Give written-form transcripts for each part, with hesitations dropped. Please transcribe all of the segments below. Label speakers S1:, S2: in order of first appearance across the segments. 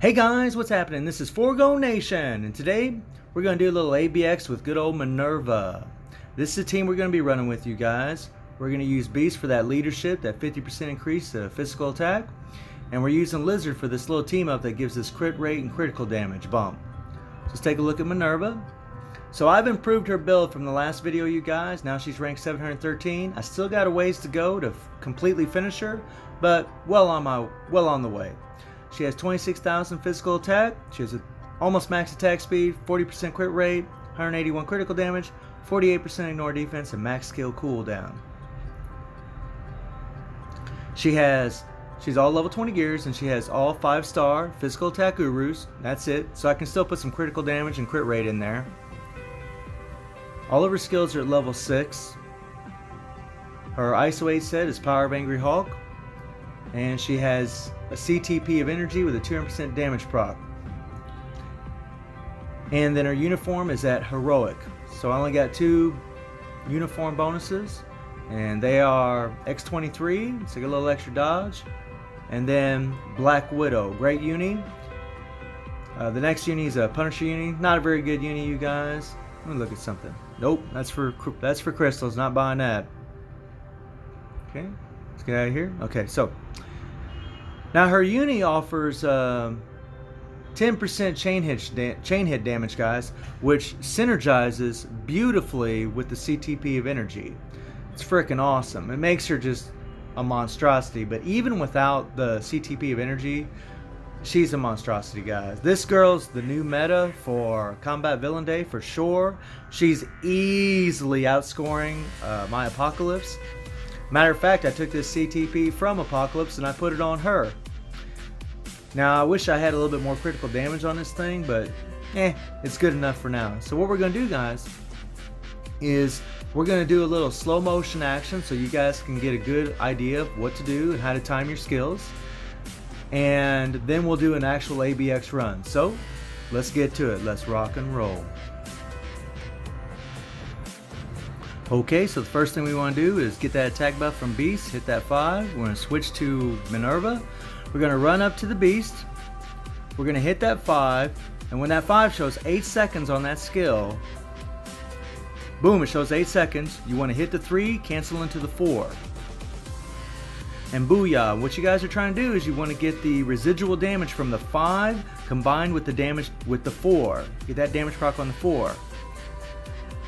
S1: Hey guys, what's happening? This is Forgo Nation, and today we're going to do a little ABX with good old Minn-erva. This is the team we're going to be running with, you guys. We're going to use Beast for that leadership, that 50% increase to physical attack, and we're using Lizard for this little team up that gives us crit rate and critical damage bump. Let's take a look at Minn-erva. So I've improved her build from the last video, you guys. Now she's ranked 713. I still got a ways to go to completely finish her, but well on the way. She has 26,000 physical attack. She has almost max attack speed, 40% crit rate, 181 critical damage, 48% ignore defense, and max skill cooldown. She's all level 20 gears, and she has all 5-star physical attack gurus. That's it. So I can still put some critical damage and crit rate in there. All of her skills are at level 6. Her ISO 8 set is Power of Angry Hulk. And she has a CTP of energy with a 200% damage proc. And then her uniform is at heroic. So I only got 2 uniform bonuses, and they are X23, so I get a little extra dodge, and then Black Widow, great uni. The next uni is a Punisher uni, not a very good uni, you guys. Let me look at something. Nope, that's for crystals, not buying that. Okay, let's get out of here. Okay, so now her uni offers 10% chain hit damage, guys, which synergizes beautifully with the CTP of energy. It's freaking awesome. It makes her just a monstrosity, but even without the CTP of energy, she's a monstrosity, guys. This girl's the new meta for Combat Villain Day for sure. She's easily outscoring my Apocalypse. Matter of fact, I took this CTP from Apocalypse and I put it on her. Now, I wish I had a little bit more critical damage on this thing, but it's good enough for now. So what we're going to do, guys, is we're going to do a little slow motion action so you guys can get a good idea of what to do and how to time your skills. And then we'll do an actual ABX run. So let's get to it. Let's rock and roll. Okay, so the first thing we want to do is get that attack buff from Beast, hit that 5. We're going to switch to Minn-erva. We're going to run up to the Beast. We're going to hit that 5. And when that 5 shows 8 seconds on that skill, boom, it shows 8 seconds. You want to hit the 3, cancel into the 4. And booyah, what you guys are trying to do is you want to get the residual damage from the 5 combined with the damage with the 4. Get that damage proc on the 4.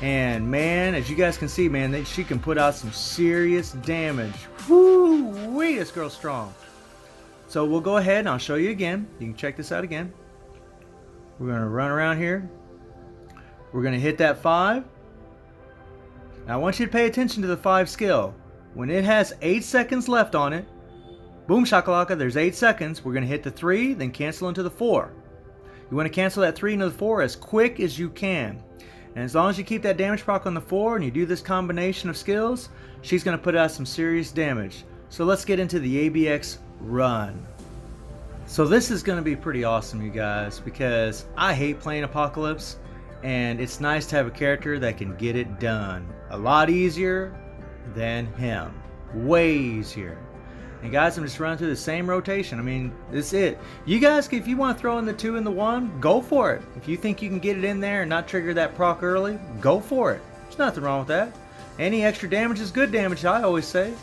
S1: And man, as you guys can see, man, she can put out some serious damage. Whoo-wee, this girl's strong. So we'll go ahead and I'll show you again. You can check this out again. We're going to run around here. We're going to hit that 5. Now I want you to pay attention to the 5 skill. When it has 8 seconds left on it, boom shakalaka, there's 8 seconds. We're going to hit the 3, then cancel into the 4. You want to cancel that 3 into the 4 as quick as you can. And as long as you keep that damage proc on the 4 and you do this combination of skills, she's going to put out some serious damage. So let's get into the ABX run. So this is going to be pretty awesome, you guys, because I hate playing Apocalypse, and it's nice to have a character that can get it done. A lot easier than him. Way easier. And guys, I'm just running through the same rotation. I mean, that's it. You guys, if you want to throw in the 2 and the 1, go for it. If you think you can get it in there and not trigger that proc early, go for it. There's nothing wrong with that. Any extra damage is good damage, I always say.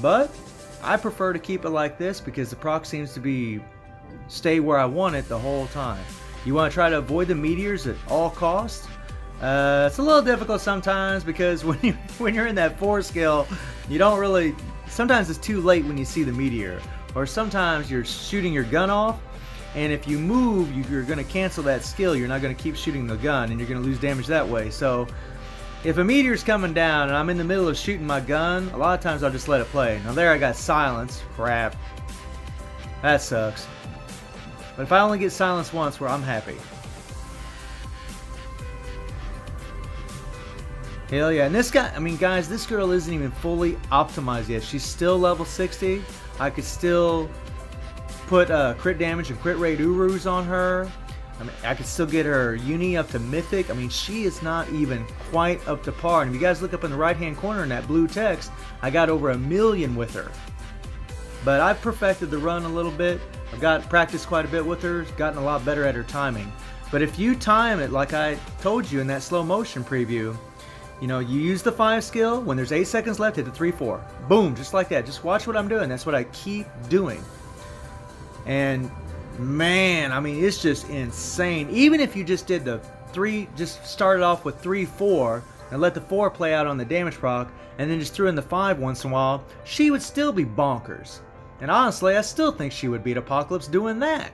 S1: But I prefer to keep it like this because the proc seems to stay where I want it the whole time. You want to try to avoid the meteors at all costs. It's a little difficult sometimes because when you're in that 4 skill, you don't really. Sometimes it's too late when you see the meteor, or sometimes you're shooting your gun off, and if you move, you're going to cancel that skill. You're not going to keep shooting the gun, and you're going to lose damage that way. So if a meteor's coming down and I'm in the middle of shooting my gun, a lot of times I'll just let it play. Now there I got silence. Crap. That sucks. But if I only get silence once, where I'm happy. Hell yeah. And this guy, I mean, guys, this girl isn't even fully optimized yet. She's still level 60. I could still put crit damage and crit rate urus on her. I mean, I could still get her uni up to mythic. I mean, she is not even quite up to par. And if you guys look up in the right hand corner in that blue text, I got over 1 million with her. But I've perfected the run a little bit. I've got practiced quite a bit with her, gotten a lot better at her timing. But if you time it like I told you in that slow motion preview, you know, you use the 5 skill, when there's 8 seconds left, hit the 3-4. Boom, just like that. Just watch what I'm doing. That's what I keep doing. And man, I mean, it's just insane. Even if you just did the 3, just started off with 3-4 and let the 4 play out on the damage proc, and then just threw in the 5 once in a while, she would still be bonkers. And honestly, I still think she would beat Apocalypse doing that.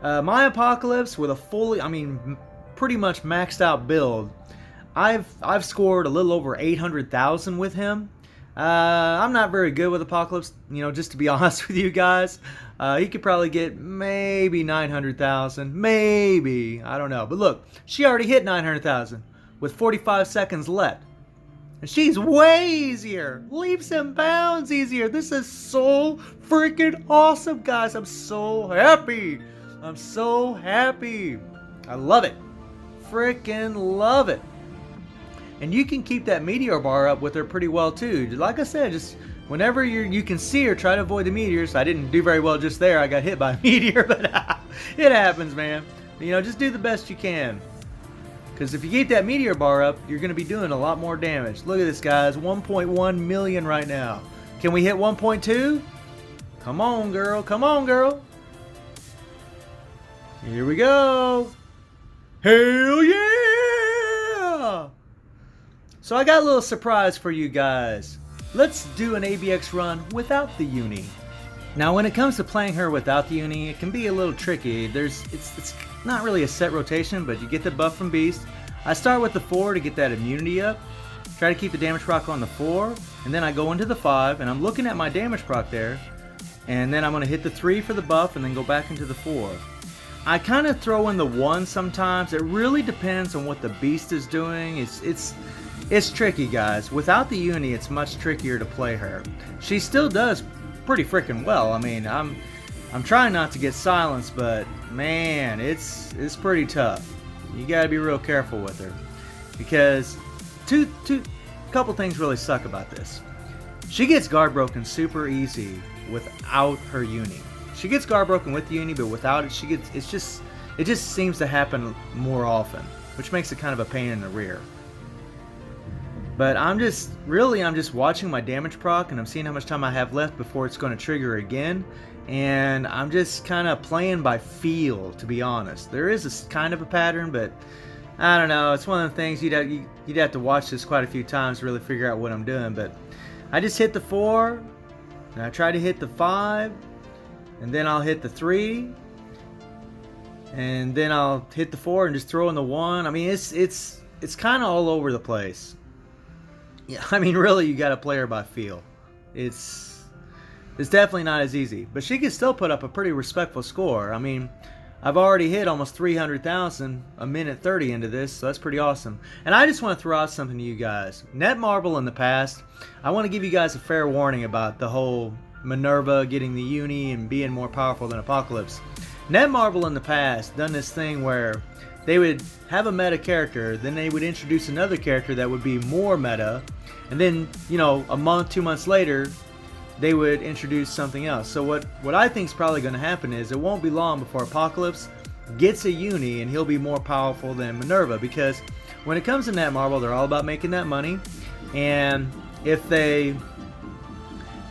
S1: My Apocalypse with a fully, I mean, pretty much maxed out build, I've scored a little over 800,000 with him. I'm not very good with Apocalypse, you know, just to be honest with you guys. He could probably get maybe 900,000, maybe, I don't know. But look, she already hit 900,000 with 45 seconds left. And she's way easier, leaps and bounds easier. This is so freaking awesome, guys. I'm so happy. I'm so happy. I love it. Freaking love it. And you can keep that meteor bar up with her pretty well too. Like I said, just whenever you can see her, try to avoid the meteors. I didn't do very well just there. I got hit by a meteor, but it happens, man. You know, just do the best you can. Because if you keep that meteor bar up, you're going to be doing a lot more damage. Look at this, guys. 1.1 million right now. Can we hit 1.2? Come on, girl. Come on, girl. Here we go. Hell yeah! So I got a little surprise for you guys. Let's do an ABX run without the uni. Now when it comes to playing her without the uni, it can be a little tricky. It's not really a set rotation, but you get the buff from Beast. I start with the 4 to get that immunity up. Try to keep the damage proc on the 4, and then I go into the 5, and I'm looking at my damage proc there. And then I'm going to hit the 3 for the buff, and then go back into the 4. I kind of throw in the 1 sometimes. It really depends on what the Beast is doing. It's tricky, guys. Without the uni, it's much trickier to play her. She still does pretty freaking well. I mean, I'm trying not to get silenced, but man, it's pretty tough. You gotta be real careful with her, because couple things really suck about this. She gets guard broken super easy without her uni. She gets guard broken with the uni, but without it, it just seems to happen more often, which makes it kind of a pain in the rear. But I'm just watching my damage proc, and I'm seeing how much time I have left before it's going to trigger again. And I'm just kind of playing by feel, to be honest. There is a kind of a pattern, but I don't know. It's one of the things you'd have to watch this quite a few times to really figure out what I'm doing. But I just hit the 4, and I try to hit the 5, and then I'll hit the 3, and then I'll hit the 4 and just throw in the 1. I mean, it's kind of all over the place. Yeah, I mean, really, you got to play her by feel. It's definitely not as easy, but she can still put up a pretty respectful score. I mean, I've already hit almost 300,000 a minute 30 into this, so that's pretty awesome. And I just want to throw out something to you guys. Netmarble in the past, I want to give you guys a fair warning about the whole Minn-erva getting the uni and being more powerful than Apocalypse. Netmarble in the past done this thing where they would have a meta character, then they would introduce another character that would be more meta, and then, you know, a month, 2 months later, they would introduce something else. So what I think is probably going to happen is it won't be long before Apocalypse gets a uni and he'll be more powerful than Minn-erva, because when it comes to Netmarble, they're all about making that money. And if they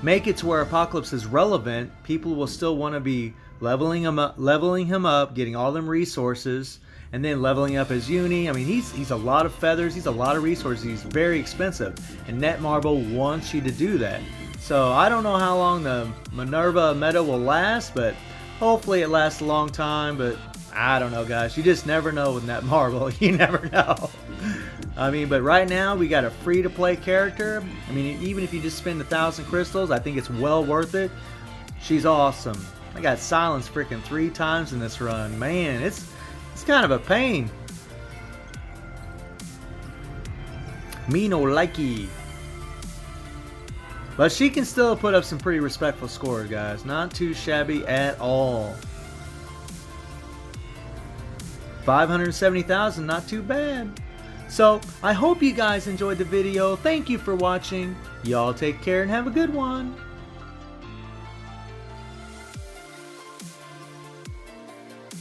S1: make it to where Apocalypse is relevant, people will still want to be leveling him up, getting all them resources, and then leveling up his uni. I mean, he's a lot of feathers, he's a lot of resources, he's very expensive, and Netmarble wants you to do that. So I don't know how long the Minn-erva meta will last, but hopefully it lasts a long time. But I don't know, guys. You just never know with Netmarble. You never know. I mean, but right now we got a free-to-play character. I mean, even if you just spend 1,000 crystals, I think it's well worth it. She's awesome. I got silenced freaking 3 times in this run. Man, it's kind of a pain. Me no likey. But she can still put up some pretty respectful scores, guys. Not too shabby at all. 570,000, not too bad. So, I hope you guys enjoyed the video. Thank you for watching. Y'all take care and have a good one.